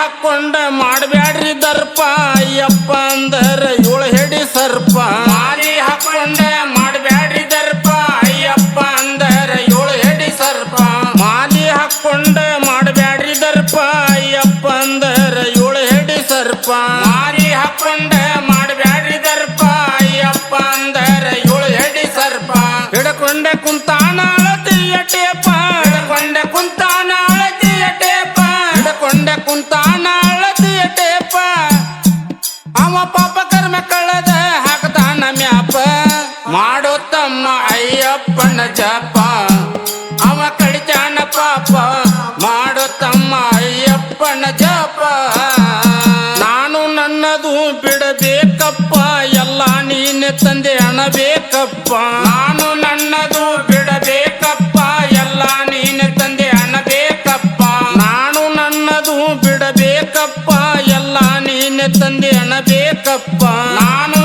ಹಾಕೊಂಡ ಮಾಡಬ್ಯಾಡ್ರಿ ದರ್ಪ ಅಯ್ಯಪ್ಪ ಅಂದರ ಏಳು ಹೆಡಿ ಸರ್ಪ ಮಾಲಿ ಹಾಕೊಂಡ ಮಾಡಬ್ಯಾಡ್ರಿ ದರ್ಪ ಅಯ್ಯಪ್ಪ ಅಂದರ ಏಳು ಹೆಡಿ ಸರ್ಪ ಮಾಲಿ ಹಾಕೊಂಡ ಮಾಡಬ್ಯಾಡ್ರಿ ದರ್ಪ ಅಯ್ಯಪ್ಪ ಅಂದರ ಏಳು ಹೆಡಿ ಸರ್ಪ ಮಾಲಿ ಹಾಕೊಂಡ ಮಾಡಬ್ಯಾಡ್ರಿ ದರ್ಪ ಅಯ್ಯಪ್ಪ ಅಂದರ ಏಳು ಹೆಡಿ ಸರ್ಪ ಹಿಡಕೊಂಡ ಕುಂತಾನ ಅಳತಿಯ ಟೇಪ ಹಿಡಕೊಂಡ ಕುಂತಾನ ಅಳತಿಯ ಟೇಪ ಹಿಡಕೊಂಡ ಕುಂತಾನ ಅಳತಿಯ ಟೇಪ ಅವ ಪಾಪ ಕರ್ಮ ಕಳೆದ ಹಾಕತಾನ ಮ್ಯಾಪ ಮಾಡೋ ತಮ್ಮ ಅಯ್ಯಪ್ಪನ ಜಪ ಅವ ಕಡಿತಾನ ಪಾಪ ಮಾಡೋ ತಮ್ಮ ಅಯ್ಯಪ್ಪನ ಜಪ ನಾನು ನನ್ನದು ಬಿಡಬೇಕಪ್ಪ ಎಲ್ಲ ನೀನೆ ತಂದೆ ಅಣಬೇಕಪ್ಪ ನಾನು ನನ್ನದು ಬಿಡಬೇಕಪ್ಪ ಎಲ್ಲ ನೀನೆ ತಂದೆ ಅಣಬೇಕಪ್ಪ ನಾನು ನನ್ನದು ಬಿಡಬೇಕಪ್ಪ ಎಲ್ಲ ನೀನೆ ತಂದೆ ಅಣಬೇಕಪ್ಪ ನಾನು